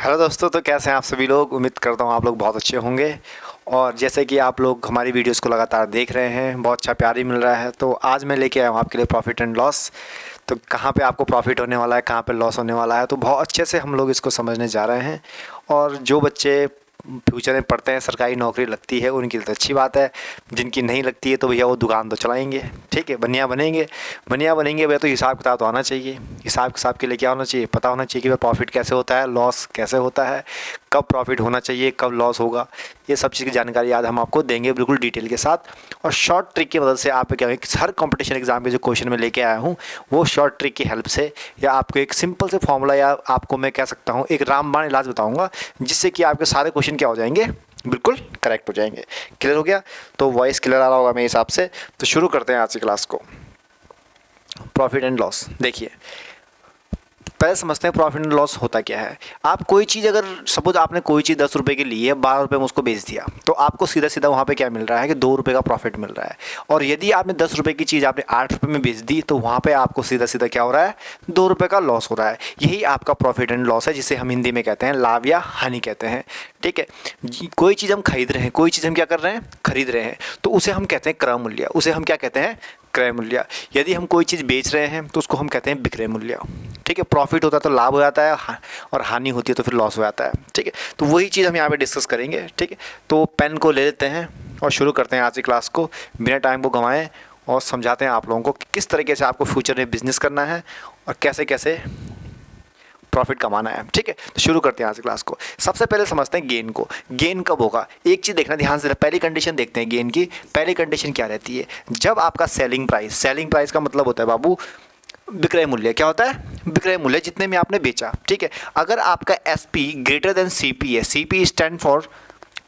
Hello दोस्तों, तो कैसे हैं आप सभी लोग। उम्मीद करता हूँ आप लोग बहुत अच्छे होंगे। और जैसे कि आप लोग हमारी वीडियोस को लगातार देख रहे हैं, बहुत अच्छा प्यार ही मिल रहा है। तो आज मैं लेके आया हूँ आपके लिए प्रॉफिट एंड लॉस। तो कहाँ पे आपको प्रॉफिट होने वाला है, कहाँ पे लॉस होने वाला है, तो बहुत अच्छे से हम लोग इसको समझने जा रहे हैं। और जो बच्चे फ्यूचर में पढ़ते हैं, सरकारी नौकरी लगती है उनकी तो अच्छी बात है। जिनकी नहीं लगती है तो भैया वो दुकान तो चलाएंगे, ठीक है। बनिया बनेंगे, बनिया बनेंगे भैया, तो हिसाब किताब तो आना चाहिए। हिसाब किताब के लिए क्या होना चाहिए, पता होना चाहिए कि भाई प्रॉफिट कैसे होता है, लॉस कैसे होता है, कब प्रॉफिट होना चाहिए, कब लॉस होगा। ये सब चीज़ की जानकारी आज हम आपको देंगे बिल्कुल डिटेल के साथ। और शॉर्ट ट्रिक की मदद से आप क्या होगा कि हर कंपटीशन एग्जाम के जो क्वेश्चन मैं लेके आया हूँ वो शॉर्ट ट्रिक की हेल्प से, या आपको एक सिंपल से फॉर्मूला, या आपको मैं कह सकता हूँ एक रामबाण इलाज बताऊँगा, जिससे कि आपके सारे क्वेश्चन क्या हो जाएंगे, बिल्कुल करेक्ट हो जाएंगे। क्लियर हो गया। तो वॉइस क्लियर आ रहा होगा मेरे हिसाब से। तो शुरू करते हैं आज की क्लास को। प्रॉफिट एंड लॉस देखिए, पहले समझते हैं प्रॉफिट एंड लॉस होता क्या है। आप कोई चीज़, अगर सपोज आपने कोई चीज़ 10 रुपये की ली है, 12 रुपये में उसको बेच दिया, तो आपको सीधा सीधा वहाँ पे क्या मिल रहा है कि 2 रुपये का प्रॉफिट मिल रहा है। और यदि आपने 10 रुपये की चीज़ आपने 8 रुपये में बेच दी, तो वहाँ पे आपको सीधा सीधा क्या हो रहा है, 2 रुपये का लॉस हो रहा है। यही आपका प्रॉफिट एंड लॉस है, जिसे हम हिंदी में कहते हैं लाभ या हानि कहते हैं, ठीक है। कोई चीज़ हम खरीद रहे हैं, कोई चीज़ हम क्या कर रहे हैं, खरीद रहे हैं, तो उसे हम कहते हैं क्रय मूल्य, उसे हम क्या कहते हैं, क्रय मूल्य। यदि हम कोई चीज़ बेच रहे हैं तो उसको हम कहते हैं विक्रय मूल्य, ठीक है। प्रॉफिट होता है तो लाभ हो जाता है, और हानि होती है तो फिर लॉस हो जाता है, ठीक है। तो वही चीज़ हम यहाँ पे डिस्कस करेंगे, ठीक है। तो पेन को ले लेते हैं और शुरू करते हैं आज की क्लास को, बिना टाइम को गंवाएं, और समझाते हैं आप लोगों को कि किस तरीके से आपको फ्यूचर में बिजनेस करना है और कैसे कैसे प्रॉफिट कमाना है, ठीक है। तो शुरू करते हैं आज की क्लास को। सबसे पहले समझते हैं गेन को। गेन कब होगा, एक चीज़ देखना ध्यान से, पहली कंडीशन देखते हैं गेन की। पहली कंडीशन क्या रहती है, जब आपका सेलिंग प्राइस का मतलब होता है बाबू विक्रय मूल्य। क्या होता है, विक्रय मूल्य, जितने में आपने बेचा, ठीक है। अगर आपका एसपी ग्रेटर देन सीपी है, CP stand for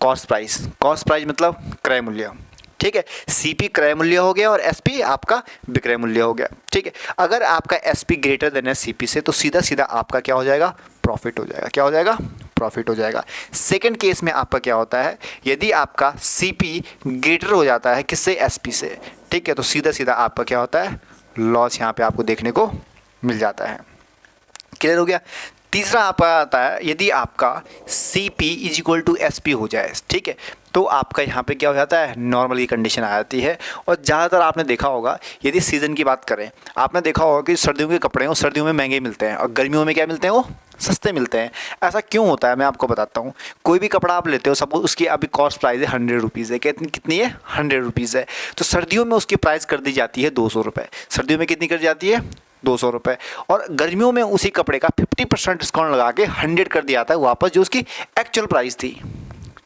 cost price, cost price मतलब क्रय मूल्य, ठीक है। सीपी क्रय मूल्य हो गया और एसपी आपका विक्रय मूल्य हो गया, ठीक है। अगर आपका एसपी ग्रेटर देन है सीपी से, तो सीधा सीधा आपका क्या हो जाएगा, प्रॉफिट हो जाएगा। क्या हो जाएगा, प्रॉफिट हो जाएगा। सेकंड केस में आपका क्या होता है, यदि आपका सीपी ग्रेटर हो जाता है किससे, एसपी से, ठीक है, तो सीधा सीधा आपका क्या होता है, लॉस यहाँ पे आपको देखने को मिल जाता है। क्लियर हो गया। तीसरा आपका आता है, यदि आपका C P is equal to S P हो जाए, ठीक है, तो आपका यहाँ पे क्या हो जाता है, नॉर्मल की कंडीशन आ जाती है। और ज़्यादातर आपने देखा होगा, यदि सीज़न की बात करें, आपने देखा होगा कि सर्दियों के कपड़े हैं वो सर्दियों में महंगे मिलते हैं और गर्मियों में क्या मिलते हैं, वो सस्ते मिलते हैं। ऐसा क्यों होता है मैं आपको बताता हूँ। कोई भी कपड़ा आप लेते हो, सपोज उसकी अभी कॉस्ट प्राइस है 100 रुपीज़ है, कितनी है, 100 रुपीज़ है, तो सर्दियों में उसकी प्राइस कर दी जाती है 200 रुपये। सर्दियों में कितनी कर जाती है, 200 रुपये। और गर्मियों में उसी कपड़े का 50% डिस्काउंट लगा के 100 कर दिया जाता है वापस, जो उसकी एक्चुअल प्राइस थी,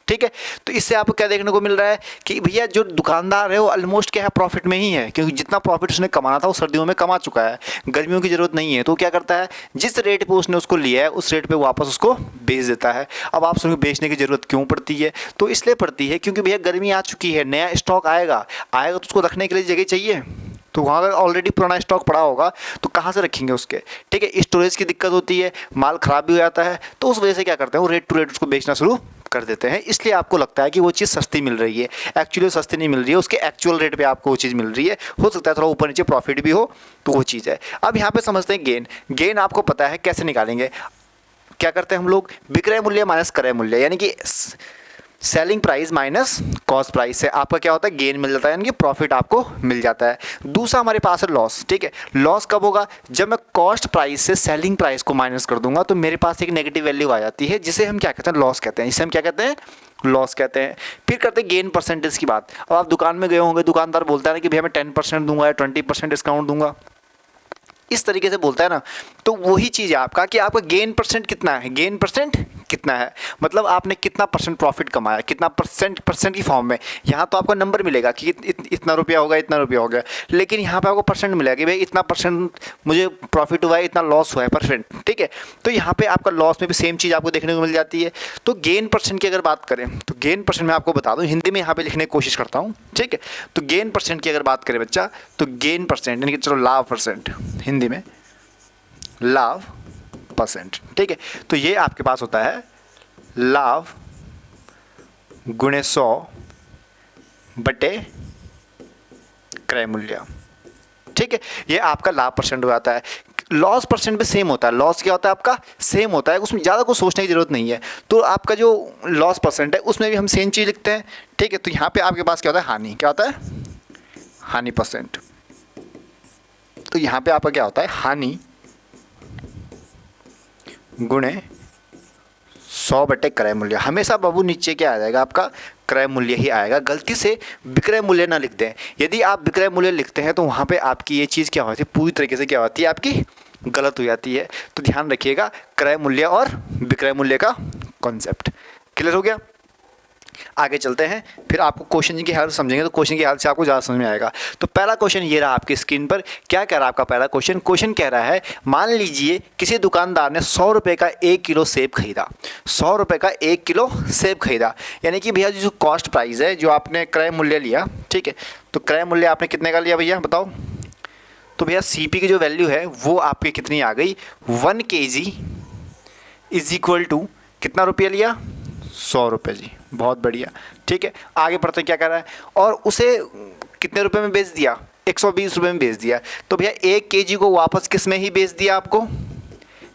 ठीक है। तो इससे आपको क्या देखने को मिल रहा है कि भैया जो दुकानदार है वो ऑलमोस्ट क्या है, प्रॉफिट में ही है, क्योंकि जितना प्रॉफिट उसने कमाना था वो सर्दियों में कमा चुका है, गर्मियों की ज़रूरत नहीं है। तो क्या करता है, जिस रेट पे उसने उसको लिया है उस रेट पे वापस उसको बेच देता है। अब आप सुनिए, बेचने की ज़रूरत क्यों पड़ती है, तो इसलिए पड़ती है क्योंकि भैया गर्मी आ चुकी है, नया स्टॉक आएगा तो उसको रखने के लिए जगह चाहिए। तो वहाँ अगर ऑलरेडी पुराना स्टॉक पड़ा होगा तो कहाँ से रखेंगे उसके, ठीक है। स्टोरेज की दिक्कत होती है, माल ख़राब भी हो जाता है, तो उस वजह से क्या करते हैं, वो रेट टू रेट उसको बेचना शुरू कर देते हैं। इसलिए आपको लगता है कि वो चीज़ सस्ती मिल रही है, एक्चुअली सस्ती नहीं मिल रही है, उसके एक्चुअल रेट पे आपको वो चीज़ मिल रही है। हो सकता है थोड़ा ऊपर नीचे प्रॉफिट भी हो, तो वो चीज़ है। अब यहाँ पे समझते हैं गेन। गेन आपको पता है कैसे निकालेंगे, क्या करते हैं हम लोग, विक्रय मूल्य माइनस क्रय मूल्य, यानी कि selling price minus cost price से आपका क्या होता है, गेन मिल जाता है, यानी कि प्रॉफिट आपको मिल जाता है। दूसरा हमारे पास है लॉस, ठीक है। लॉस कब होगा, जब मैं कॉस्ट प्राइस से सेलिंग प्राइस को माइनस कर दूंगा तो मेरे पास एक नेगेटिव वैल्यू आ जाती है, जिसे हम क्या कहते हैं, लॉस कहते हैं। इसे हम क्या कहते हैं, लॉस कहते हैं। फिर करते हैं गेन परसेंटेज की बात। अब आप दुकान में गए होंगे, दुकानदार बोलता है ना कि भैया मैं 10% दूंगा या 20% डिस्काउंट दूंगा, इस तरीके से बोलता है ना, तो वही चीज़ है आपका कि आपका गेन परसेंट कितना है, गेन परसेंट कितना है, मतलब आपने कितना परसेंट प्रॉफिट कमाया, कितना परसेंट की फॉर्म में। यहाँ तो आपको नंबर मिलेगा कि इतना रुपया होगा, इतना रुपया हो गया, लेकिन यहाँ पे आपको परसेंट मिलेगा कि भाई इतना परसेंट मुझे प्रॉफिट हुआ है, इतना लॉस हुआ है परसेंट, ठीक है। तो यहाँ पे आपका लॉस में भी सेम चीज़ आपको देखने को मिल जाती है। तो गेन परसेंट की अगर बात करें, तो गेन परसेंट मैं आपको बता दूँ, हिंदी में यहाँ पे लिखने की कोशिश करता हूँ, ठीक है। तो गेन परसेंट की अगर बात करें बच्चा, तो गेन परसेंट यानी कि चलो लाभ परसेंट, हिंदी में लाभ परसेंट, ठीक है। तो ये आपके पास होता है लाभ गुणे 100 बटे क्रय मूल्य, ठीक है। ये आपका लाभ परसेंट हो जाता है। लॉस परसेंट भी सेम होता है। लॉस क्या होता है आपका, सेम होता है, उसमें ज़्यादा कुछ सोचने की ज़रूरत नहीं है। तो आपका जो लॉस परसेंट है उसमें भी हम सेम चीज़ लिखते हैं, ठीक है। तो यहाँ पे आपके पास क्या होता है, हानि, क्या होता है, हानि परसेंट। तो यहाँ पे आपका क्या होता है, हानि गुणे 100 क्रय मूल्य। हमेशा बाबू नीचे क्या आ जाएगा आपका, क्रय मूल्य ही आएगा। गलती से विक्रय मूल्य ना लिख दें। यदि आप विक्रय मूल्य लिखते हैं तो वहाँ पे आपकी ये चीज़ क्या होती है, पूरी तरीके से क्या होती है, आपकी गलत हो जाती है। तो ध्यान रखिएगा क्रय मूल्य और विक्रय मूल्य का कॉन्सेप्ट। क्लियर हो गया। आगे चलते हैं, फिर आपको क्वेश्चन की हेल्प समझेंगे तो क्वेश्चन की हेल्प से आपको ज़्यादा समझ में आएगा। तो पहला क्वेश्चन ये रहा आपकी स्क्रीन पर। क्या कह रहा है आपका पहला क्वेश्चन, क्वेश्चन कह रहा है मान लीजिए किसी दुकानदार ने 100 रुपये का 1 किलो सेब खरीदा। 100 रुपये का 1 किलो सेब खरीदा, यानी कि भैया जो कॉस्ट प्राइस है, जो आपने क्रय मूल्य लिया, ठीक है। तो क्रय मूल्य आपने कितने का लिया भैया बताओ। तो भैया CP की जो वैल्यू है वो आपकी कितनी आ गई, 1 kg इज इक्वल टू कितना रुपया लिया, 100 रुपये जी। बहुत बढ़िया, ठीक है। आगे बढ़ते क्या कर रहा है, और उसे कितने रुपए में बेच दिया, 120 रुपये में बेच दिया। तो भैया 1 kg को वापस किस में ही बेच दिया, आपको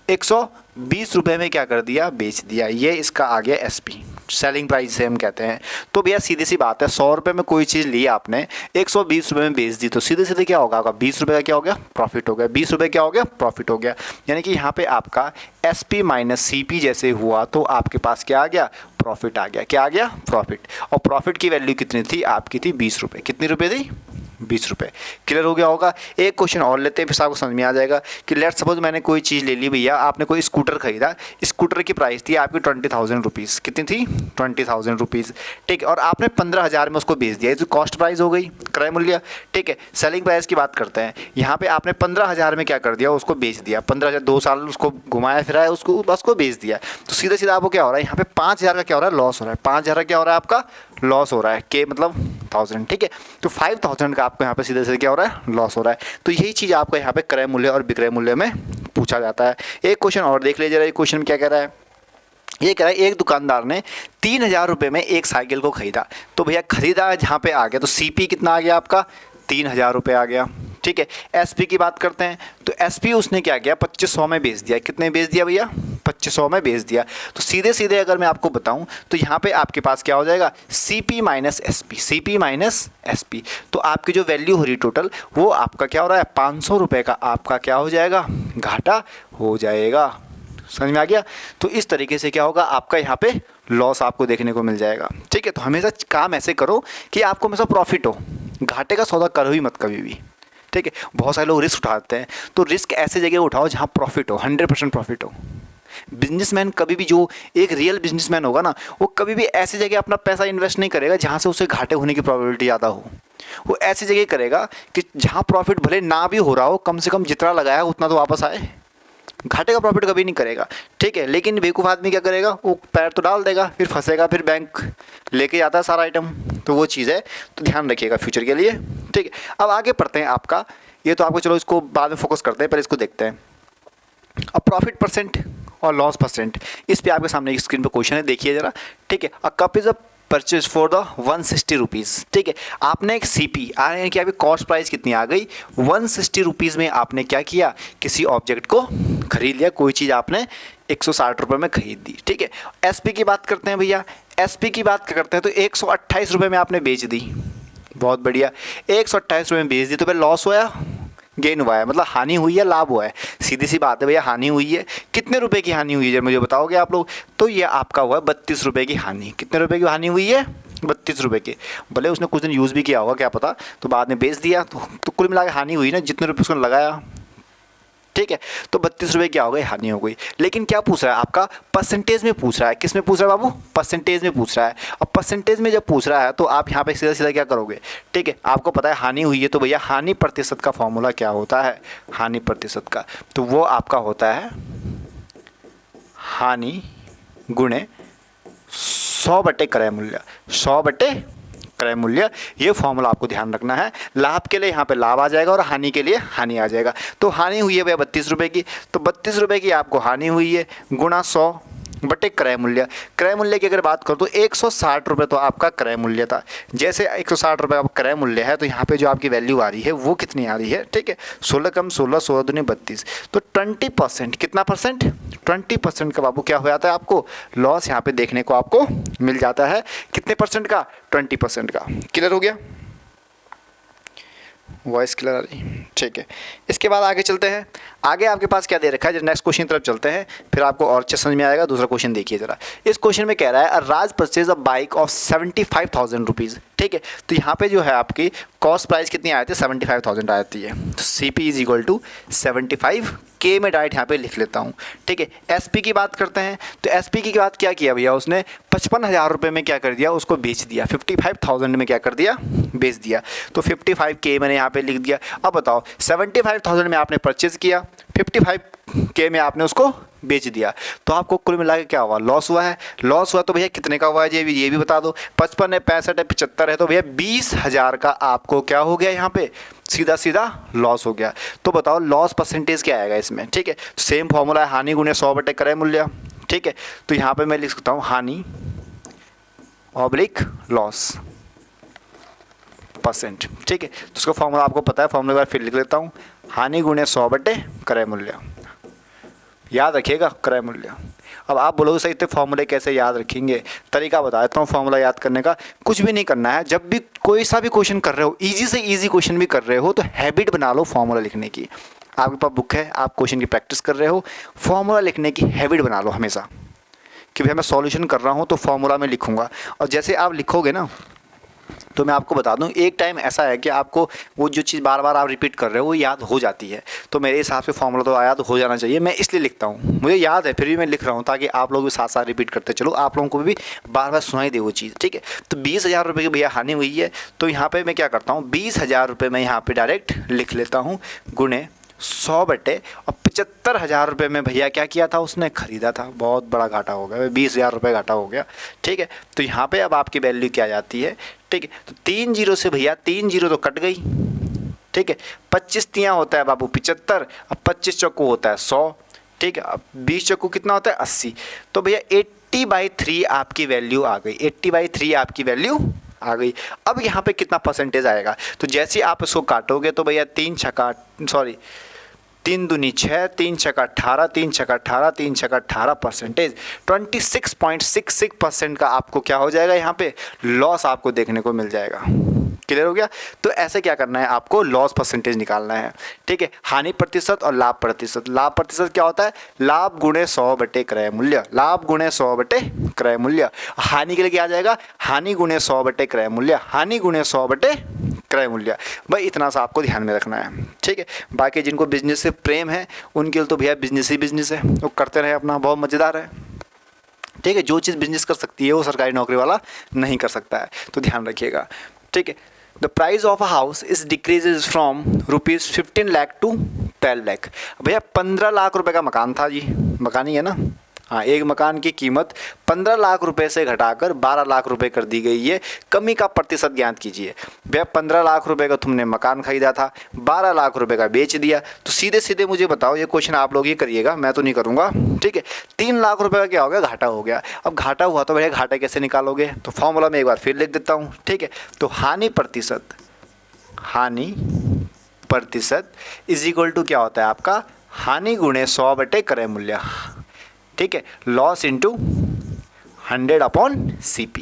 120 रुपये में क्या कर दिया, बेच दिया। ये इसका आ गया SP, सेलिंग प्राइस से हम कहते हैं। तो भैया सीधी सी बात है, 100 रुपये में कोई चीज़ ली आपने, 120 रुपये में बेच दी, तो सीधे सीधे क्या होगा आपका, 20 रुपये का क्या हो गया, प्रॉफिट हो गया। 20 रुपये क्या हो गया, प्रॉफिट हो गया। यानी कि यहाँ पे आपका SP माइनस CP जैसे हुआ तो आपके पास क्या आ गया, प्रॉफिट आ गया। क्या आ गया, प्रॉफिट। और प्रॉफिट की वैल्यू कितनी थी आपकी, थी 20 रुपये। कितनी रुपये थी, 20 रुपये। क्लियर हो गया होगा। एक क्वेश्चन और लेते हैं, फिर आपको समझ में आ जाएगा कि लेट सपोज मैंने कोई चीज़ ले ली भैया, आपने कोई स्कूटर खरीदा, स्कूटर की प्राइस थी आपकी 20,000 रुपीज़। कितनी थी, 20,000 रुपीज़, ठीक है। और आपने 15,000 में उसको बेच दिया, ये तो कॉस्ट प्राइस हो गई, क्रय मूल्य, ठीक है। सेलिंग प्राइस की बात करते हैं, यहाँ पे आपने 15,000 में क्या कर दिया, उसको बेच दिया। 15,000, 2 साल उसको घुमाया फिराया, उसको बस को बेच दिया। तो सीधा सीधा आपको क्या हो रहा है, यहाँ पे 5,000 का क्या हो रहा है, लॉस हो रहा है। 5,000 का क्या हो रहा है आपका, लॉस हो रहा है, के मतलब 1000, ठीक है। तो 5,000 का आपको यहाँ पे सीधे सीधे क्या हो रहा है, लॉस हो रहा है। तो यही चीज़ आपको यहाँ पे क्रय मूल्य और विक्रय मूल्य में पूछा जाता है। एक क्वेश्चन और देख लीजिए, ये क्वेश्चन क्या कह रहा है, ये कह रहा है एक दुकानदार ने 3,000 रुपये में एक साइकिल को खरीदा। तो भैया खरीदा जहाँ पे आ गया, तो CP कितना आ गया आपका, 3,000 रुपये आ गया, ठीक है। SP की बात करते हैं, तो SP उसने क्या किया, 2500 में बेच दिया। कितने बेच दिया भैया, 2500 में बेच दिया। तो सीधे सीधे अगर मैं आपको बताऊं तो यहाँ पे आपके पास क्या हो जाएगा, CP minus SP, CP minus SP। तो आपकी जो वैल्यू हो रही टोटल, वो आपका क्या हो रहा है, 500 रुपये का आपका क्या हो जाएगा, घाटा हो जाएगा। समझ में आ गया। तो इस तरीके से क्या होगा, आपका यहाँ पे लॉस आपको देखने को मिल जाएगा, ठीक है। तो हमेशा काम ऐसे करो कि आपको हमेशा प्रॉफिट हो, घाटे का सौदा करो ही मत कभी भी, ठीक है। बहुत सारे लोग रिस्क उठाते हैं, तो रिस्क ऐसे जगह उठाओ जहाँ प्रॉफिट हो, 100% प्रॉफिट हो। बिजनेसमैन कभी भी, जो एक रियल बिजनेसमैन होगा ना, वो कभी भी ऐसी जगह अपना पैसा इन्वेस्ट नहीं करेगा जहाँ से उसे घाटे होने की प्रोबेबिलिटी ज़्यादा हो। वो ऐसी जगह करेगा कि जहाँ प्रॉफिट भले ना भी हो रहा हो, कम से कम जितना लगाया उतना तो वापस आए। घाटे का प्रॉफिट कभी नहीं करेगा, ठीक है। लेकिन बेवकूफ़ आदमी क्या करेगा, वो पैर तो डाल देगा, फिर फंसेगा, फिर बैंक लेके जाता है सारा आइटम। तो वो चीज़ है, तो ध्यान रखिएगा फ्यूचर के लिए, ठीक है। अब आगे पढ़ते हैं आपका, ये तो आपको चलो इसको बाद में फोकस करते हैं, पर इसको देखते हैं। अब प्रॉफिट परसेंट और लॉस परसेंट, इस पे आपके सामने एक स्क्रीन पे क्वेश्चन है, देखिए जरा, ठीक है। A cup is a purchase for the 160 rupees, ठीक है। आपने एक CP यानी कि आपकी कॉस्ट प्राइस कितनी आ गई, 160 रुपीज़ में आपने क्या किया, किसी ऑब्जेक्ट को खरीद लिया। कोई चीज़ आपने 160 रुपये में खरीद दी, ठीक है। SP की बात करते हैं भैया, SP की बात करते हैं तो 128 रुपये में आपने बेच दी। बहुत बढ़िया, 128 रुपये में बेच दी, तो फिर लॉस हुआ, गेन हुआ है, मतलब हानि हुई है, लाभ हुआ है। सीधी सी बात है भैया, हानि हुई है। कितने रुपए की हानि हुई है जब मुझे बताओगे आप लोग, तो ये आपका हुआ है 32 रुपये की हानि। कितने रुपए की हानि हुई है, 32 रुपये की। भले उसने कुछ दिन यूज़ भी किया होगा, क्या पता, तो बाद में बेच दिया, तो कुल मिला के हानि हुई ना, जितने रुपये उसने लगाया, ठीक है। तो 32 रुपये क्या हो गई, हानि हो गई। लेकिन क्या पूछ रहा है आपका, परसेंटेज में पूछ रहा है। किस में पूछ रहा है बाबू, परसेंटेज में पूछ रहा है। अब परसेंटेज में जब पूछ रहा है तो आप यहाँ पे सीधा सीधा क्या करोगे, ठीक है। आपको पता है हानि हुई है, तो भैया हानि प्रतिशत का फॉर्मूला क्या होता है, हानि प्रतिशत का, तो वो आपका होता है हानि गुणे 100 क्रय मूल्य, 100 क्रय मूल्य। ये फॉर्मूला आपको ध्यान रखना है। लाभ के लिए यहाँ पे लाभ आ जाएगा और हानि के लिए हानि आ जाएगा। तो हानि हुई है भैया 32 रुपये की, तो 32 रुपये की आपको हानि हुई है, गुणा 100, बटे क्रय मूल्य। क्रय मूल्य की अगर बात करूँ तो 160 रुपये तो आपका क्रय मूल्य था। जैसे 160 रुपये का क्रय मूल्य है तो यहाँ पे जो आपकी वैल्यू आ रही है वो कितनी आ रही है, ठीक है, 16 कम 16, 16 दूनी 32, तो 20%, कितना परसेंट, 20% का बाबू क्या हो जाता है आपको लॉस यहाँ पे देखने को आपको मिल जाता है। कितने परसेंट का, 20% का। क्लियर हो गया, वॉइस क्लियर आ रही, ठीक है। इसके बाद आगे चलते हैं। आगे आपके पास क्या दे रखा है, नेक्स्ट क्वेश्चन की तरफ चलते हैं, फिर आपको और अच्छे समझ में आएगा। दूसरा क्वेश्चन देखिए जरा। इस क्वेश्चन में कह रहा है Raj purchase a bike of 75,000 rupees, ठीक है। तो यहाँ पे जो है आपकी कॉस्ट प्राइस कितनी आती है, 75,000 आती है। तो CP is equal to 75 K में डायरेक्ट यहाँ पे लिख लेता हूँ, ठीक है। SP की बात करते हैं तो SP की बात क्या किया भैया, उसने 55,000 रुपये में क्या कर दिया, उसको बेच दिया। 55,000 में क्या कर दिया, बेच दिया। तो 55K मैंने यहाँ पे लिख दिया। अब बताओ 75,000 में आपने परचेज किया, 55K में आपने उसको बेच दिया, तो आपको कुल मिला के क्या हुआ, लॉस हुआ है। लॉस हुआ तो भैया कितने का हुआ है ये भी बता दो। 55 है, 65 है, 75 है, तो भैया 20,000 का आपको क्या हो गया यहाँ पे, सीधा सीधा लॉस हो गया। तो बताओ लॉस परसेंटेज क्या आएगा इसमें, ठीक है। तो सेम फॉर्मूला है, हानि गुणे 100 बटे क्रय मूल्य, ठीक है। तो यहाँ पे मैं लिख सकता हूँ हानि ऑब्लिक लॉस परसेंट, ठीक है। तो उसका फॉर्मूला आपको पता है, फॉर्मूला बार फिर लिख लेता हूँ, हानि गुणे 100 बटे क्रय मूल्य, याद रखिएगा क्रय मूल्य। अब आप बोलोगे सही तो फॉर्मूले कैसे याद रखेंगे, तरीका बता देता हूँ फॉर्मूला याद करने का। कुछ भी नहीं करना है, जब भी कोई सा भी क्वेश्चन कर रहे हो, इजी से इजी क्वेश्चन भी कर रहे हो, तो हैबिट बना लो फॉर्मूला लिखने की। आपके पास बुक है, आप क्वेश्चन की प्रैक्टिस कर रहे हो, फॉर्मूला लिखने की हैबिट बना लो हमेशा, कि भाई मैं सॉल्यूशन कर रहा हूँ तो फॉर्मूला में लिखूंगा। और जैसे आप लिखोगे ना, तो मैं आपको बता दूं, एक टाइम ऐसा है कि आपको वो जो चीज़ बार बार आप रिपीट कर रहे हो वो याद हो जाती है। तो मेरे हिसाब से फॉर्मूला तो याद हो जाना चाहिए, मैं इसलिए लिखता हूँ, मुझे याद है फिर भी मैं लिख रहा हूँ, ताकि आप लोग भी साथ साथ रिपीट करते चलो, आप लोगों को भी बार बार सुनाई दे वो चीज़, ठीक है। तो 20,000 रुपये की भैया हानि हुई है, तो यहाँ पर मैं क्या करता हूँ, 20,000 रुपये मैं यहाँ पर डायरेक्ट लिख लेता हूँ, गुणे 100 बटे, और 75,000 रुपये में भैया क्या किया था, उसने खरीदा था। बहुत बड़ा घाटा हो गया, 20,000 रुपये घाटा हो गया, ठीक है। तो यहाँ पे अब आपकी वैल्यू क्या जाती है, ठीक है। तो 3 जीरो से भैया 3 जीरो तो कट गई, ठीक है। 25 तियाँ होता है बाबू 75, अब 25 चौको होता है 100, ठीक है। अब 20 चौको कितना होता है 80, तो भैया 80/3 आपकी वैल्यू आ गई, 80/3 आपकी वैल्यू आ गई। अब यहाँ पे कितना परसेंटेज आएगा, तो जैसे आप इसको काटोगे तो भैया 3 दूनी 6, 3 छक्का 18, 3 छक्का 18, 3 छक्का 18 परसेंटेज, 26.66% का आपको क्या हो जाएगा, यहाँ पे लॉस आपको देखने को मिल जाएगा। क्लियर हो गया। तो ऐसे क्या करना है, आपको लॉस परसेंटेज निकालना है, ठीक है। हानि प्रतिशत और लाभ प्रतिशत। लाभ प्रतिशत क्या होता है, लाभ गुणे 100 बटे क्रय मूल्य, लाभ गुणे 100 बटे क्रय मूल्य। हानि के लिए क्या आ जाएगा, हानि गुणे 100 बटे क्रय मूल्य, हानि गुणे 100 बटे क्रय मूल्य। भाई इतना सा आपको ध्यान में रखना है, ठीक है। बाकी जिनको बिजनेस से प्रेम है उनके लिए तो भैया बिजनेस ही बिजनेस है, वो करते रहे अपना, बहुत मज़ेदार है, ठीक है। जो चीज़ बिजनेस कर सकती है वो सरकारी नौकरी वाला नहीं कर सकता है, तो ध्यान रखिएगा, ठीक है। The price of a house is decreases from ₹15 lakh to 12 lakh. भैया 15 लाख रुपए का मकान था जी, मकान ही है ना, हाँ। एक मकान की कीमत 15 लाख रुपए से घटाकर 12 लाख रुपए कर दी गई है। कमी का प्रतिशत ज्ञात कीजिए। भैया 15 लाख रुपए का तुमने मकान खरीदा था, 12 लाख रुपए का बेच दिया, तो सीधे सीधे मुझे बताओ, ये क्वेश्चन आप लोग ही करिएगा, मैं तो नहीं करूँगा, ठीक है। 3 लाख रुपए का क्या हो गया, घाटा हो गया। अब घाटा हुआ तो भैया घाटा कैसे निकालोगे, तो फॉर्मूला में एक बार फिर लिख देता हूँ, ठीक है। तो हानि प्रतिशत इज इक्वल टू क्या होता है आपका, हानि गुणे 100 बटे क्रय मूल्य, ठीक है। लॉस इंटू 100/CP,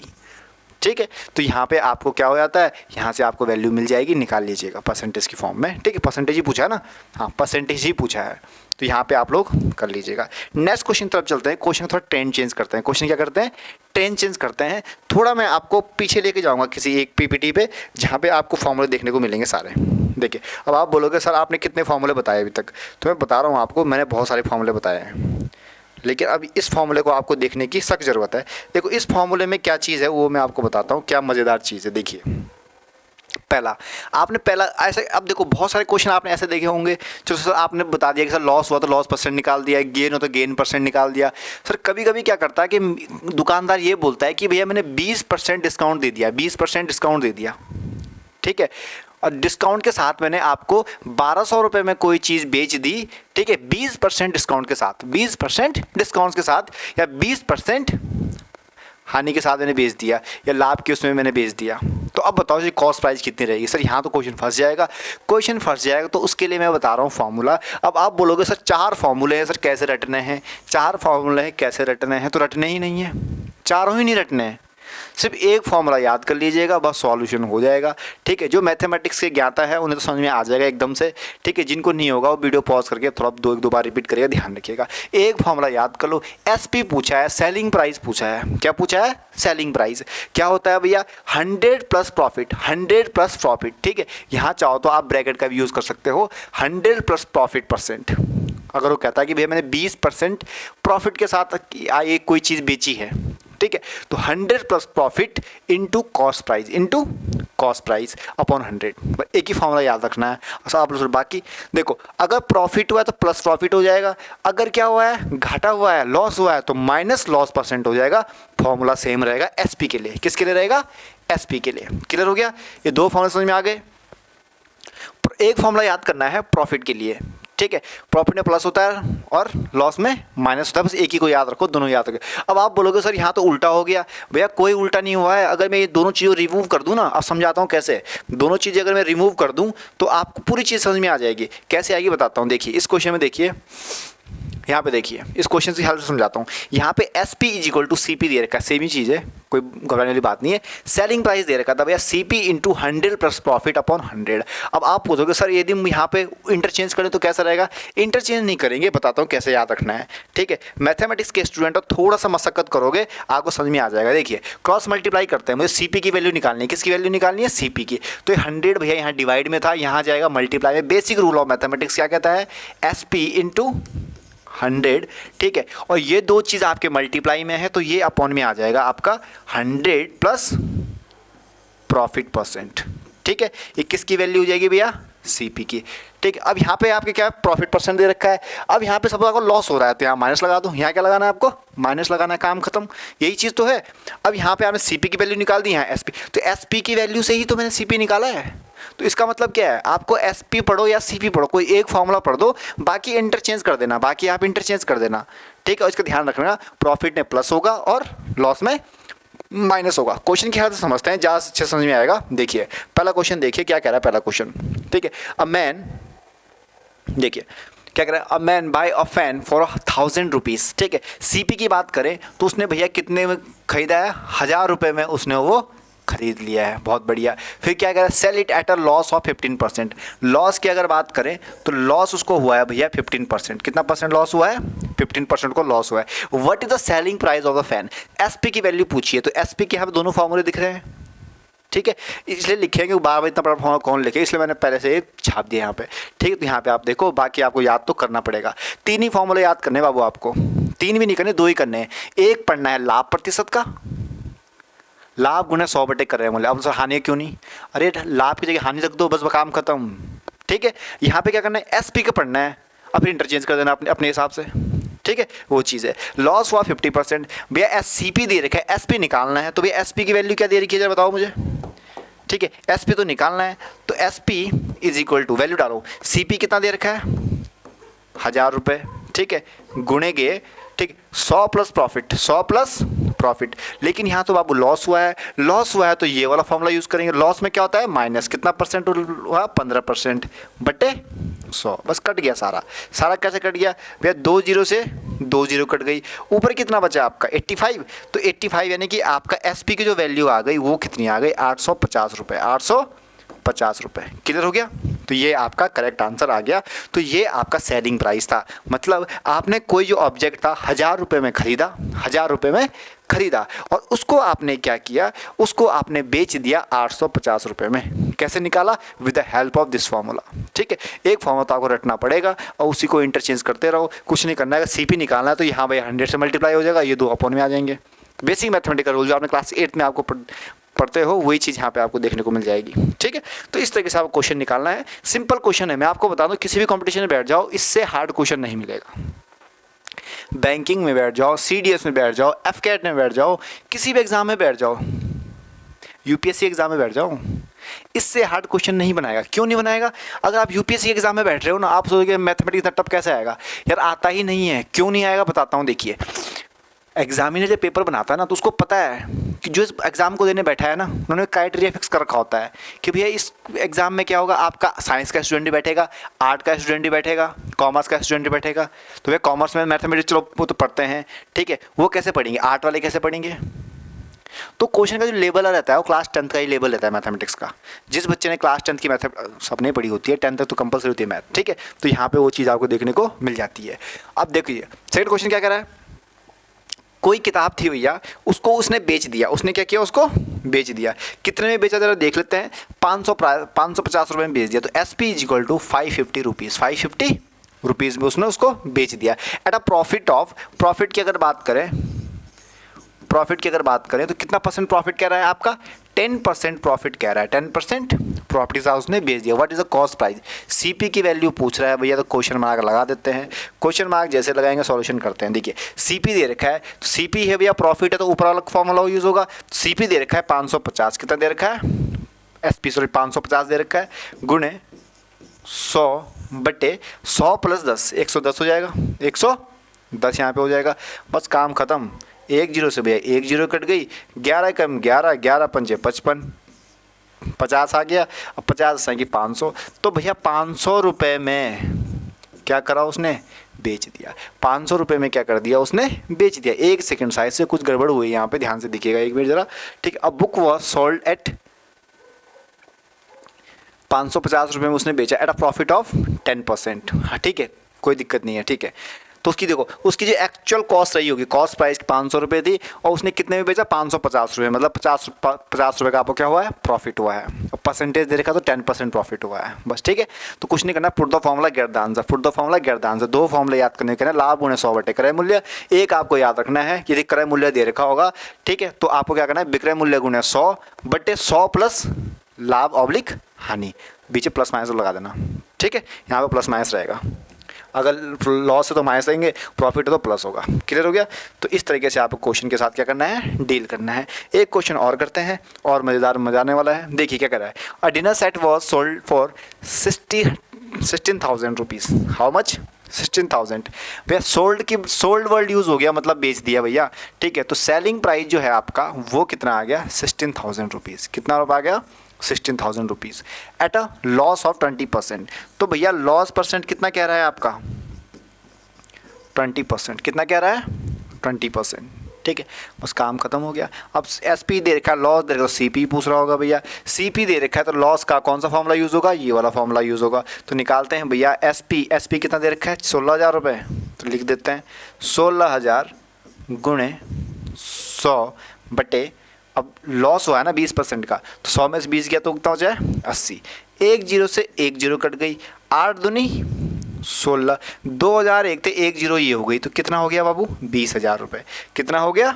ठीक है। तो यहाँ पे आपको क्या हो जाता है, यहाँ से आपको वैल्यू मिल जाएगी, निकाल लीजिएगा परसेंटेज की फॉर्म में, ठीक है। परसेंटेज ही पूछा है ना, हाँ परसेंटेज ही पूछा है, तो यहाँ पे आप लोग कर लीजिएगा। नेक्स्ट क्वेश्चन तरफ चलते हैं। क्वेश्चन थोड़ा ट्रेंड चेंज करते हैं। क्वेश्चन क्या करते हैं, ट्रेंड चेंज करते हैं। थोड़ा मैं आपको पीछे लेके जाऊँगा किसी एक PPT पे, जहाँ पे आपको फॉर्मूले देखने को मिलेंगे सारे। देखिए अब आप बोलोगे सर आपने कितने फॉर्मूले बताए अभी तक, तो मैं बता रहा हूँ आपको, मैंने बहुत सारे फॉर्मूले बताए हैं, लेकिन अब इस फॉर्मूले को आपको देखने की सख्त ज़रूरत है। देखो इस फॉर्मूले में क्या चीज़ है वो मैं आपको बताता हूँ, क्या मज़ेदार चीज़ है। देखिए पहला ऐसे, अब देखो बहुत सारे क्वेश्चन आपने ऐसे देखे होंगे, चलो सर आपने बता दिया कि सर लॉस हुआ तो लॉस परसेंट निकाल दिया, गेन हो तो गेन परसेंट निकाल दिया। सर कभी कभी क्या करता है कि दुकानदार ये बोलता है कि भैया मैंने 20% डिस्काउंट दे दिया, 20% डिस्काउंट दे दिया, ठीक है। और डिस्काउंट के साथ मैंने आपको 1200 रुपये में कोई चीज़ बेच दी, ठीक है, 20% डिस्काउंट के साथ, 20% डिस्काउंट के साथ या 20% हानि के साथ मैंने बेच दिया या लाभ के उसमें मैंने बेच दिया, तो अब बताओ जी कॉस्ट प्राइस कितनी रहेगी। सर यहाँ तो क्वेश्चन फंस जाएगा, क्वेश्चन फंस जाएगा, तो उसके लिए मैं बता रहा हूँ फार्मूला। अब आप बोलोगे सर 4 फार्मूले हैं, सर कैसे रटने हैं, 4 फार्मूले हैं कैसे रटने हैं, तो रटने ही नहीं है, चारों ही नहीं रटने हैं, सिर्फ एक फॉर्मूला याद कर लीजिएगा, बस सॉल्यूशन हो जाएगा, ठीक है। जो मैथमेटिक्स के ज्ञाता है उन्हें तो समझ में आ जाएगा एकदम से, ठीक है। जिनको नहीं होगा वो वीडियो पॉज करके थोड़ा एक दो बार रिपीट करिएगा, ध्यान रखिएगा। एक फॉर्मूला याद कर लो, एसपी पूछा है, सेलिंग प्राइस पूछा है, क्या पूछा है, सेलिंग प्राइस। क्या होता है भैया, 100 प्लस प्रॉफिट, 100 प्लस प्रॉफिट, ठीक है। यहाँ चाहो तो आप ब्रैकेट का भी यूज़ कर सकते हो, 100 प्लस प्रॉफिट परसेंट। अगर वो कहता है कि भैया मैंने 20% प्रॉफिट के साथ एक कोई चीज़ बेची है, ठीक है, तो 100 plus profit into cost price, into cost price upon 100। एक ही फॉर्मूला याद रखना है। अच्छा आप लोग बाकी देखो, अगर प्रॉफिट हुआ है तो प्लस प्रॉफिट हो जाएगा, अगर क्या हुआ है, घाटा हुआ है, लॉस हुआ है, तो माइनस लॉस परसेंट हो जाएगा। फॉर्मूला सेम रहेगा एसपी के लिए। किसके लिए रहेगा, एसपी के लिए। क्लियर हो गया, ये दो फॉर्मूला समझ में आ गए। एक फॉर्मूला याद करना है प्रॉफिट के लिए, ठीक है, प्रॉफिट में प्लस होता है और लॉस में माइनस होता है, बस एक ही को याद रखो, दोनों याद रखो। अब आप बोलोगे सर यहाँ तो उल्टा हो गया, भैया कोई उल्टा नहीं हुआ है। अगर मैं ये दोनों चीज़ों रिमूव कर दूँ ना, अब समझाता हूँ कैसे। दोनों चीज़ें अगर मैं रिमूव कर दूँ तो आपको पूरी चीज़ समझ में आ जाएगी। कैसे आएगी बताता हूँ, देखिए इस क्वेश्चन में, देखिए यहाँ पे देखिए, इस क्वेश्चन से हेल्प से समझाता हूँ। यहाँ पे S P is equal to C P दे रखा है, सेम ही चीज़ है, कोई घबराने वाली बात नहीं है। सेलिंग प्राइस दे रखा था भैया C P into 100 plus profit upon 100। अब आप पूछोगे सर यदि हम यहाँ पे इंटरचेंज करें तो कैसा रहेगा। इंटरचेंज नहीं करेंगे, बताता हूँ कैसे याद रखना है, ठीक है। मैथमेटिक्स के स्टूडेंट हो, थोड़ा सा मशक्कत करोगे आपको समझ में आ जाएगा। देखिए क्रॉस मल्टीप्लाई करते हैं, मुझे सी पी की वैल्यू निकालनी है। किसकी वैल्यू निकालनी है, सी पी की। तो ये 100 भैया यहाँ डिवाइड में था, यहाँ जाएगा मल्टीप्लाई में। बेसिक रूल ऑफ मैथमेटिक्स क्या कहता है, एस पी इंटू 100, ठीक है। और ये दो चीज़ आपके मल्टीप्लाई में है, तो ये अपॉन में आ जाएगा आपका 100 प्लस प्रॉफिट परसेंट, ठीक है। ये किसकी वैल्यू हो जाएगी भैया, सीपी की, ठीक है। अब यहाँ पे आपके क्या प्रॉफिट परसेंट दे रखा है। अब यहाँ पे सब आपको लॉस हो रहा है तो यहाँ माइनस लगा दो। यहाँ क्या लगाना है आपको, माइनस लगाना है, काम खत्म, यही चीज़ तो है। अब यहाँ पे आपने सीपी की वैल्यू निकाल दी, यहाँ एसपी, तो एसपी की वैल्यू से ही तो मैंने सीपी निकाला है। तो इसका मतलब क्या है, आपको एसपी पढ़ो या सीपी पढ़ो, कोई एक फॉर्मूला पढ़ दो, बाकी इंटरचेंज कर देना, बाकी आप इंटरचेंज कर देना, ठीक है। और इसका ध्यान रखना, प्रॉफिट में प्लस होगा और लॉस में माइनस होगा। क्वेश्चन की हालत से समझते हैं, ज़्यादा अच्छे समझ में आएगा। देखिए पहला क्वेश्चन, देखिए क्या कह रहा है पहला क्वेश्चन, ठीक है। अ मैन, देखिए क्या कह रहा है, a man buy a fan for 1000 rupees, ठीक है। सीपी की बात करें तो उसने भैया कितने में खरीदा है, 1000 रुपये में उसने वो खरीद लिया है, बहुत बढ़िया। फिर क्या कह रहा है, sell it at a loss of 15%। Loss की अगर बात करें तो लॉस उसको हुआ है भैया 15%। कितना परसेंट लॉस हुआ है, 15% को लॉस हुआ है। What is the selling price of the fan, SP की वैल्यू पूछिए। तो एसपी के यहाँ पे दोनों फॉर्मूले दिख रहे हैं, ठीक है। इसलिए लिखेंगे, बार बार इतना बड़ा फॉर्मूला कौन लिखे, इसलिए मैंने पहले से छाप दिया यहाँ पे, ठीक है। तो यहाँ पे आप देखो, बाकी आपको याद तो करना पड़ेगा। 3 ही फॉर्मूले याद करने बाबू आपको, 3 भी नहीं करने, 2 ही करने हैं। एक पढ़ना है लाभ प्रतिशत का, लाभ गुना 100 बटे कर रहे हैं बोले। अब सर हानि क्यों नहीं, अरे लाभ की जगह हानि रख दो, बस काम खत्म, ठीक है। यहाँ पे क्या करना है, एसपी का पढ़ना है, अब फिर इंटरचेंज कर देना अपने हिसाब से, ठीक है, वो चीज़ है। लॉस हुआ 50%, भैया एससीपी दे रखा है, एसपी निकालना है। तो भैया एसपी की वैल्यू क्या दे रखी है जरा बताओ मुझे, ठीक है। एसपी तो निकालना है, तो SP is equal to, value डालो, सीपी कितना दे रखा है 1000 रुपये, ठीक है, गुणेगे, ठीक, 100 प्लस प्रॉफिट, 100 प्लस प्रॉफिट। लेकिन यहाँ तो बाबू लॉस हुआ है, लॉस हुआ है तो ये वाला फॉर्मूला यूज़ करेंगे। लॉस में क्या होता है, माइनस, कितना परसेंट हुआ, 15% बटे 100, बस कट गया सारा। सारा कैसे कट गया भैया, 2 जीरो से 2 जीरो कट गई, ऊपर कितना बचा आपका 85। तो 85 यानी कि आपका एसपी की जो वैल्यू आ गई वो कितनी आ गई, 850 रुपये, 850 रुपये। क्लियर हो गया, तो ये आपका करेक्ट आंसर आ गया। तो ये आपका सेलिंग प्राइस था, मतलब आपने कोई जो ऑब्जेक्ट था 1000 रुपये में खरीदा, 1000 रुपये में खरीदा और उसको आपने क्या किया, उसको आपने बेच दिया 850 रुपये में। कैसे निकाला, with the help of this formula, ठीक है। एक फार्मूला तो आपको रटना पड़ेगा और उसी को इंटरचेंज करते रहो, कुछ नहीं करना है। सीपी निकालना है तो यहाँ भाई 100 से मल्टीप्लाई हो जाएगा, ये 2 अपॉन में आ जाएंगे। बेसिक मैथमेटिकल रूल जो आपने क्लास 8 में आपको पढ़ते हो वही चीज़ यहाँ पे आपको देखने को मिल जाएगी, ठीक है। तो इस तरीके से आपको क्वेश्चन निकालना है, सिंपल क्वेश्चन है। मैं आपको बता दूँ, किसी भी कंपटीशन में बैठ जाओ, इससे हार्ड क्वेश्चन नहीं मिलेगा। बैंकिंग में बैठ जाओ, सीडीएस में बैठ जाओ, एफकेट में बैठ जाओ, किसी भी एग्जाम में बैठ जाओ, यूपीएससी एग्जाम में बैठ जाओ, इससे हार्ड क्वेश्चन नहीं बनाएगा। क्यों नहीं बनाएगा? अगर आप यूपीएससी एग्जाम में बैठ रहे हो ना, आप सोचोगे मैथमेटिक्स इतना टफ कैसे आएगा, यार आता ही नहीं है। क्यों नहीं आएगा बताता हूँ। देखिए, एग्जामिनर जब पेपर बनाता है ना, तो उसको पता है कि जो इस एग्ज़ाम को देने बैठा है ना, उन्होंने क्राइटेरिया फिक्स कर रखा होता है कि भैया इस एग्ज़ाम में क्या होगा, आपका साइंस का स्टूडेंट ही बैठेगा, आर्ट का स्टूडेंट ही बैठेगा, कॉमर्स का स्टूडेंट ही बैठेगा। तो भैया कॉमर्स में मैथमेटिक्स चलो वो तो पढ़ते हैं, ठीक है, वो कैसे पढ़ेंगे, आर्ट वाले कैसे पढ़ेंगे? तो क्वेश्चन का जो लेवल रहता है वो क्लास 10th का ही लेवल रहता है मैथमेटिक्स का। जिस बच्चे ने क्लास 10th की मैथ सब नहीं पढ़ी होती है, 10th तक तो कंपलसरी होती है मैथ, ठीक है, तो यहाँ पे वो चीज़ आपको देखने को मिल जाती है। अब देखिए सेकंड क्वेश्चन क्या कह रहा है, कोई किताब थी भैया, उसको उसने बेच दिया। उसने क्या किया, उसको बेच दिया। कितने में बेचा जरा देख लेते हैं। 550 रुपये में बेच दिया। तो S P is equal to 550 rupees, 550 rupees में उसने उसको बेच दिया at a profit of, profit की अगर बात करें, प्रॉफिट की अगर बात करें तो कितना परसेंट प्रॉफिट कह रहा है आपका, 10% प्रॉफिट कह रहा है, 10% प्रॉपर्टी हाउस ने बेच दिया। What is the cost price, CP की वैल्यू पूछ रहा है भैया, तो क्वेश्चन मार्क लगा देते हैं। क्वेश्चन मार्क जैसे लगाएंगे सॉल्यूशन करते हैं। देखिए सीपी दे रखा है, तो सीपी है भैया प्रॉफिट है, तो ऊपर वाला फॉर्मूला यूज होगा। सीपी दे रखा है 550, कितना दे रखा है, एसपी सॉरी 550 दे रखा है, गुणे 100 बटे 100 प्लस 10, 110 हो जाएगा, 110 यहाँ पे हो जाएगा। बस काम खत्म। एक जीरो से भैया एक जीरो कट गई, 11 कम 11, 11 पंजे 55, 50 आ गया। अब 50 की 500, तो भैया 500 रुपये में क्या करा उसने, बेच दिया। 500 रुपये में क्या कर दिया उसने, बेच दिया। एक सेकंड साइड से कुछ गड़बड़ हुई यहाँ पे, ध्यान से देखिएगा एक मिनट जरा, ठीक है। अब बुक वॉज सोल्ड एट 550 रुपये में उसने बेचा एट अ प्रॉफिट ऑफ 10%, हाँ ठीक है, कोई दिक्कत नहीं है, ठीक है। तो उसकी देखो, उसकी जो एक्चुअल कॉस्ट रही होगी, कॉस्ट प्राइस 500 रुपये थी और उसने कितने में बेचा, 550 रुपये, मतलब 50 रुपये का आपको क्या हुआ है, प्रॉफिट हुआ है। और परसेंटेज दे रखा तो 10% प्रॉफिट हुआ है, बस ठीक है। तो कुछ नहीं करना, put the formula get the answer, put the formula get the answer. दो फॉर्मूला याद करने के, लाभ गुणे 100 बटे क्रय मूल्य। एक आपको याद रखना है, यदि क्रय मूल्य दे रखा होगा, ठीक है, तो आपको क्या करना है, विक्रय मूल्य गुणे 100 बटे 100 प्लस लाभ ऑब्लिक हानि, बीच प्लस माइनस लगा देना, ठीक है। यहाँ पे प्लस माइनस रहेगा, अगर लॉस है तो माइनस रहेंगे, प्रॉफिट है तो प्लस होगा। क्लियर हो गया? तो इस तरीके से आपको क्वेश्चन के साथ क्या करना है, डील करना है। एक क्वेश्चन और करते हैं और मज़ेदार मजा आने वाला है। देखिए क्या कर रहा है, a dinner set was sold for 16,000 rupees. How much, 16,000। भैया सोल्ड वर्ड यूज़ हो गया, मतलब बेच दिया भैया, ठीक है। तो सेलिंग प्राइस जो है आपका वो कितना आ गया, 16,000 रुपीज़। कितना रुपया आ गया, 16,000 rupees eight a loss of 20%। तो भैया लॉस परसेंट कितना कह रहा है आपका, 20%। कितना कह रहा है, 20%, ठीक है। बस काम खत्म हो गया। अब एसपी दे रखा है, लॉस दे रखा है, तो सीपी पूछ रहा होगा भैया, सीपी दे रखा है तो लॉस का कौन सा फॉर्मूला यूज़ होगा, ये वाला फॉर्मूला यूज़ होगा। तो निकालते हैं भैया एसपी कितना दे रखा है, 16,000 रुपये। तो लिख देते हैं 16,000 गुणे 100 बटे, अब लॉस हुआ है ना 20% का, तो 100 में से 20 गया तो कितना हो जाए, 80। एक जीरो से एक जीरो कट गई, 8 दूनी 16, 2001 थे, एक जीरो ये हो गई, तो कितना हो गया बाबू, 20,000 रुपये। कितना हो गया,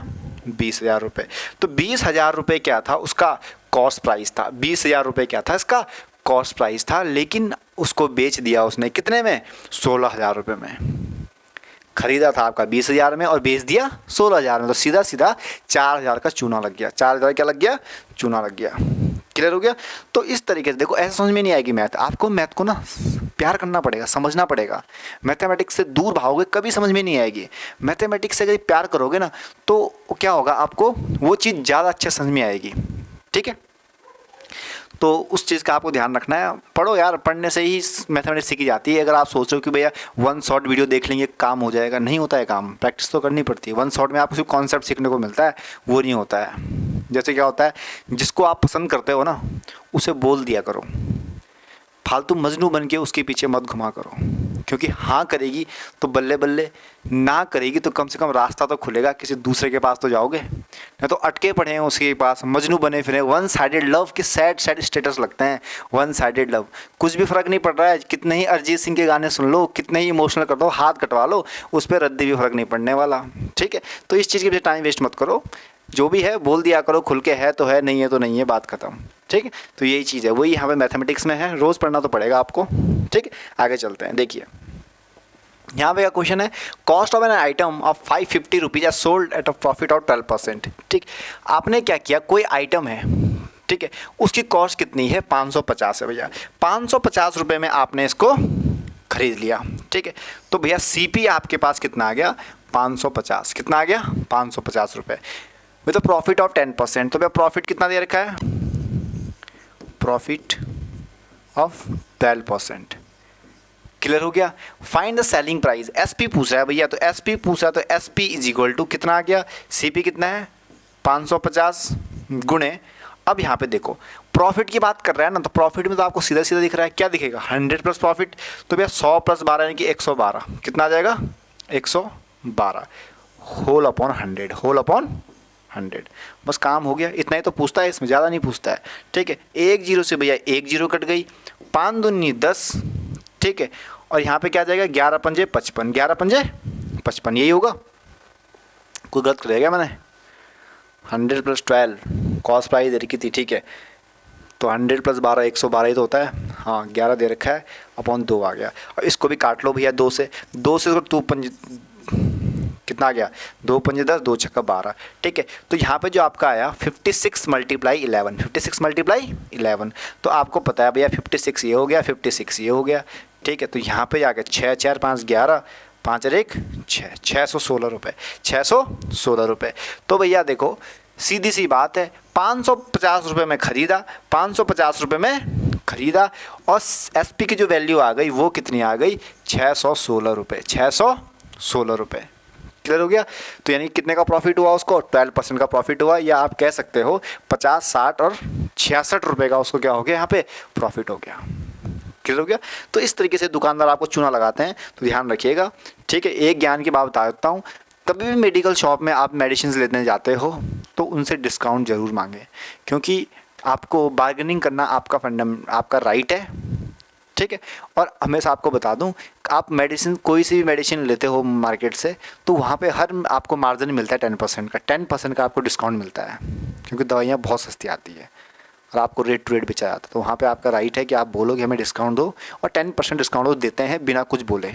20,000 रुपये। तो 20,000 रुपये क्या था, उसका कॉस्ट प्राइस था। 20,000 रुपये क्या था, इसका कॉस्ट प्राइस था, लेकिन उसको बेच दिया उसने कितने में, 16,000 रुपये में। खरीदा था आपका 20,000 में और बेच दिया 16,000 में, तो सीधा सीधा 4,000 का चूना लग गया। 4,000 क्या लग गया, चूना लग गया। क्लियर हो गया? तो इस तरीके से देखो, ऐसे समझ में नहीं आएगी मैथ, आपको मैथ को ना प्यार करना पड़ेगा, समझना पड़ेगा। मैथमेटिक्स से दूर भागोगे कभी समझ में नहीं आएगी। मैथमेटिक्स से अगर प्यार करोगे ना, तो क्या होगा, आपको वो चीज़ ज़्यादा अच्छे समझ में आएगी, ठीक है। तो उस चीज़ का आपको ध्यान रखना है। पढ़ो यार, पढ़ने से ही मैथमेटिक्स सीखी जाती है। अगर आप सोच रहे हो कि भैया वन शॉट वीडियो देख लेंगे काम हो जाएगा, नहीं होता है काम, प्रैक्टिस तो करनी पड़ती है। वन शॉट में आपको सिर्फ कॉन्सेप्ट सीखने को मिलता है, वो नहीं होता है। जैसे क्या होता है, जिसको आप पसंद करते हो ना, उसे बोल दिया करो, फालतू मजनू बन के उसके पीछे मत घुमा करो, क्योंकि हाँ करेगी तो बल्ले बल्ले, ना करेगी तो कम से कम रास्ता तो खुलेगा, किसी दूसरे के पास तो जाओगे, नहीं तो अटके पड़े हैं उसके पास, मजनू बने फिरे। वन साइडेड लव के सैड स्टेटस लगते हैं, वन साइडेड लव। कुछ भी फ़र्क नहीं पड़ रहा है, कितने ही अरिजीत सिंह के गाने सुन लो, कितने ही इमोशनल कर दो, हाथ कटवा लो, उस पर रद्दी भी फ़र्क नहीं पड़ने वाला, ठीक है। तो इस चीज़ के पीछे टाइम वेस्ट मत करो, जो भी है बोल दिया करो खुल के, है तो है, नहीं है तो नहीं है, बात खत्म, ठीक है। तो यही चीज़ है, वही यहाँ पे मैथमेटिक्स में है, रोज़ पढ़ना तो पड़ेगा आपको, ठीक है। आगे चलते हैं। देखिए यहाँ पे का क्वेश्चन है, cost of an item of 550 rupees sold at a profit of 12%, ठीक। आपने क्या किया, कोई आइटम है ठीक है, उसकी कॉस्ट कितनी है 550 है भैया। 550 रुपये में आपने इसको खरीद लिया, ठीक है। तो भैया सीपी आपके पास कितना आ गया 550, कितना आ गया 550 रुपये विद अ प्रॉफिट ऑफ 10%। तो भैया प्रॉफिट कितना दे रखा है, प्रॉफिट ऑफ 12%। क्लियर हो गया। Find the selling price, SP पूछ रहा है भैया, तो एसपी पूछ रहा है तो एसपी इज इक्वल टू कितना आ गया, सीपी कितना है 550 गुणे, अब यहाँ पे देखो प्रॉफिट की बात कर रहा है ना, तो प्रॉफिट में तो आपको सीधा सीधा दिख रहा है, क्या दिखेगा 100 प्लस प्रॉफिट, तो भैया 100 प्लस 12 यानी कि 112, कितना आ जाएगा 112 होल अपॉन 100, होल अपॉन 100। बस काम हो गया, इतना ही तो पूछता है, इसमें ज़्यादा नहीं पूछता है, ठीक है। एक जीरो से भैया एक जीरो कट गई, 5 दूनी 10, ठीक है। और यहाँ पे क्या आ जाएगा 11 पंजे 55, 11 पंजे 55, यही होगा, कोई गलत कर दिया मैंने। 100 प्लस 12 कॉस्ट प्राइस दे रखी थी, ठीक है, तो 100 प्लस 12 112 ही तो होता है, हाँ 11 दे रखा है अपॉन 2 आ गया। और इसको भी काट लो भैया 2 से, 2 से तो 2 पंजे कितना आ गया 2 पंजे 10, 2 छक्का 12, ठीक है। तो यहाँ पे जो आपका आया 56 मल्टीप्लाई 11, 56 मल्टीप्लाई 11, तो आपको पता है भैया 56 ये हो गया, 56 ये हो गया, ठीक है। तो यहाँ पे आ गया 6 4 5 11, 5 और 1 6, 616 रुपये, 616 रुपये। तो भैया देखो सीधी सी बात है, 550 रुपये में ख़रीदा, 550 रुपये में ख़रीदा, और एसपी की जो वैल्यू आ गई वो कितनी आ गई 616 रुपये, 616 रुपये। क्लियर हो गया। तो यानी कितने का प्रॉफिट हुआ उसको 12% का प्रॉफिट हुआ, या आप कह सकते हो 50 60 और 66 रुपये का उसको क्या हो गया यहाँ पे प्रॉफिट हो गया। क्लियर हो गया। तो इस तरीके से दुकानदार आपको चूना लगाते हैं, तो ध्यान रखिएगा, ठीक है। एक ज्ञान की बात बता देता हूँ, कभी भी मेडिकल शॉप में आप मेडिसिन लेने जाते हो तो उनसे डिस्काउंट ज़रूर मांगें, क्योंकि आपको बार्गेनिंग करना आपका राइट है, ठीक है। और हमेशा आपको बता दूं, आप मेडिसिन कोई सी भी मेडिसिन लेते हो मार्केट से, तो वहाँ पे हर आपको मार्जिन मिलता है 10% का, 10% का आपको डिस्काउंट मिलता है, क्योंकि दवाइयाँ बहुत सस्ती आती है और आपको रेट टू रेट बेचा जाता है। तो वहाँ पे आपका राइट है कि आप बोलो कि हमें डिस्काउंट दो, और 10% डिस्काउंट वो देते हैं बिना कुछ बोले।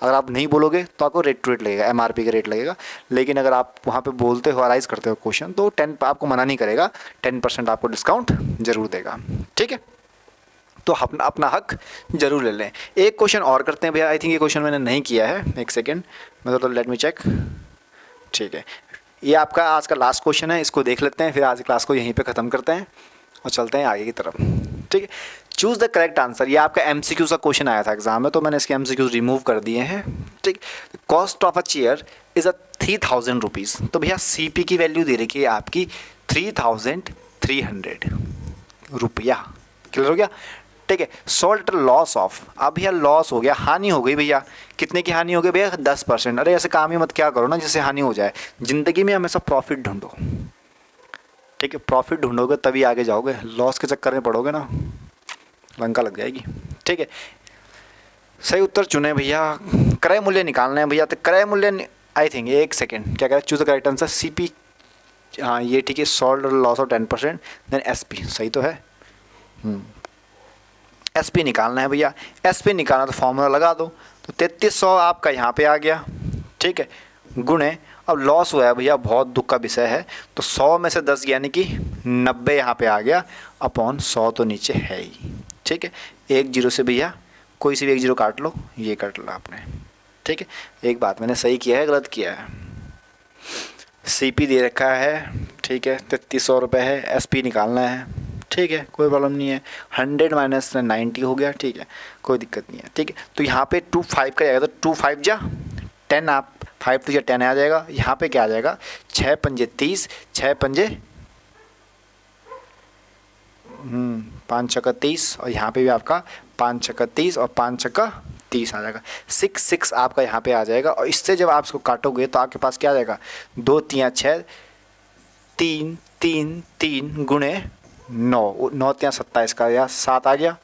अगर आप नहीं बोलोगे तो आपको रेट टू रेट लगेगा, एमआरपी का रेट लगेगा। लेकिन अगर आप वहाँ पे बोलते हो, अराइज करते हो क्वेश्चन, तो 10 आपको मना नहीं करेगा, 10% आपको डिस्काउंट ज़रूर देगा, ठीक है। तो अपना हक जरूर ले लें। एक क्वेश्चन और करते हैं भैया, आई थिंक ये क्वेश्चन मैंने नहीं किया है, एक सेकेंड मैं तो लेट मी चेक, ठीक है। ये आपका आज का लास्ट क्वेश्चन है, इसको देख लेते हैं, फिर आज क्लास को यहीं पे ख़त्म करते हैं और चलते हैं आगे की तरफ, ठीक है। चूज़ द करेक्ट आंसर, ये आपका एमसीक्यू का क्वेश्चन आया था एग्जाम में, तो मैंने इसके एमसीक्यूज रिमूव कर दिए हैं, ठीक। Cost of a chair is 3000 rupees. तो भैया सीपी की वैल्यू दे रखी है आपकी 3300 रुपया। क्लियर हो गया, ठीक है। सोल्ट लॉस ऑफ, अब भैया लॉस हो गया, हानि हो गई भैया, कितने की हानि हो गई भैया 10%। अरे ऐसे काम ही मत क्या करो ना जिससे हानि हो जाए, ज़िंदगी में हमेशा प्रॉफिट ढूंढो, ठीक है। प्रॉफिट ढूंढोगे तभी आगे जाओगे, लॉस के चक्कर में पड़ोगे ना लंका लग जाएगी, ठीक है। सही उत्तर चुने भैया, क्रय मूल्य निकालना है भैया, तो क्रय मूल्य आई थिंक, एक सेकेंड क्या कह रहे हैं, choose the correct answer CP, हाँ ये ठीक है, sold loss of 10%, then SP, सही तो है। एसपी निकालना है भैया, एसपी निकालना तो फॉर्मूला लगा दो, तो 3300 आपका यहाँ पे आ गया, ठीक है, गुणे, अब लॉस हुआ है भैया, बहुत दुख का विषय है, तो 100 में से 10 यानी कि 90 यहाँ पे आ गया, अपॉन 100 तो नीचे है ही, ठीक है। एक जीरो से भैया कोई सी भी एक जीरो काट लो, ये काट लो आपने, ठीक है। एक बात मैंने सही किया है गलत किया है, सीपी दे रखा है, ठीक है, 3300 रुपये है, एसपी निकालना है, ठीक है, कोई प्रॉब्लम नहीं है। 100 माइनस 90 हो गया, ठीक है, कोई दिक्कत नहीं है, ठीक है। तो यहाँ पे 25 का जाएगा, तो 25 जा 10, आप 5 to 10 आ जाएगा। यहाँ पे क्या आ जाएगा 6 पंजे 30, 6 पंजे 5 छक्का 30, और यहाँ पे भी आपका 5 छक्का 30 और 5 छक्का 30 आ जाएगा। 6 आपका यहाँ पे आ जाएगा, और इससे जब आप इसको काटोगे तो आपके पास क्या आ जाएगा 2 3 6, 3 3 3 गुणे 9, 9 3 27 का या 7 आ गया,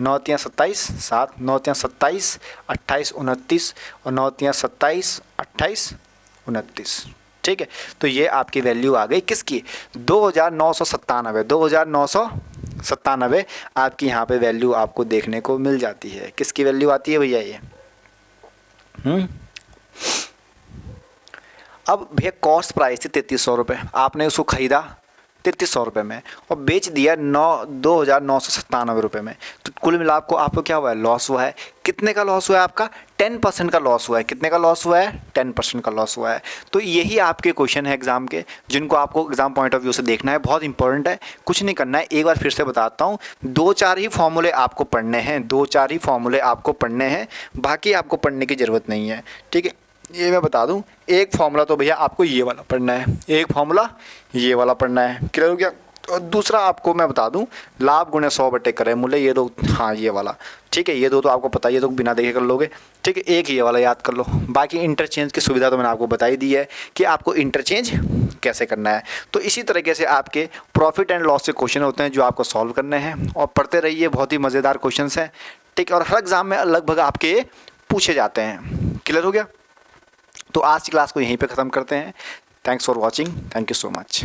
9 3 27 7, 9 3 27 28 29, और 9 3 27 28 29, ठीक है। तो ये आपकी वैल्यू आ गई किसकी 2997, 2997 आपकी यहाँ पे वैल्यू आपको देखने को मिल जाती है। किसकी वैल्यू आती है भैया ये, अब भैया कॉस्ट प्राइस थी 3300 रुपये, आपने उसको ख़रीदा, 3300 रुपये में और बेच दिया 2,997 रुपये में। तो कुल मिलाप को आपको क्या हुआ है, लॉस हुआ है। कितने का लॉस हुआ है आपका, 10% का लॉस हुआ है। कितने का लॉस हुआ है, 10% का लॉस हुआ है। तो यही आपके क्वेश्चन है एग्जाम के, जिनको आपको एग्जाम पॉइंट ऑफ व्यू से देखना है, बहुत इंपॉर्टेंट है। कुछ नहीं करना है, एक बार फिर से बताता हूँ, 2-4 ही फॉर्मूले आपको पढ़ने हैं, 2-4 ही फॉर्मूले आपको पढ़ने हैं, बाकी आपको पढ़ने की ज़रूरत नहीं है, ठीक है। ये मैं बता दूं, एक फॉर्मूला तो भैया आपको ये वाला पढ़ना है, एक फॉर्मूला ये वाला पढ़ना है, क्लियर हो गया। और दूसरा आपको मैं बता दूं, लाभ गुणे 100/करे मूल्य, ये दो, हाँ ये वाला, ठीक है। ये दो तो आपको पता ही है, तो बिना देखे कर लोगे, ठीक है। एक ये वाला याद कर लो। बाकी इंटरचेंज की सुविधा तो मैंने आपको बता ही दी है कि आपको इंटरचेंज कैसे करना है। तो इसी तरीके से आपके प्रॉफिट एंड लॉस के क्वेश्चन होते हैं जो आपको सॉल्व करने हैं, और पढ़ते रहिए, बहुत ही मज़ेदार क्वेश्चन हैं, ठीक है। और हर एग्ज़ाम में लगभग आपके पूछे जाते हैं, क्लियर हो गया। तो आज की क्लास को यहीं पे ख़त्म करते हैं। Thanks for watching, thank you so much.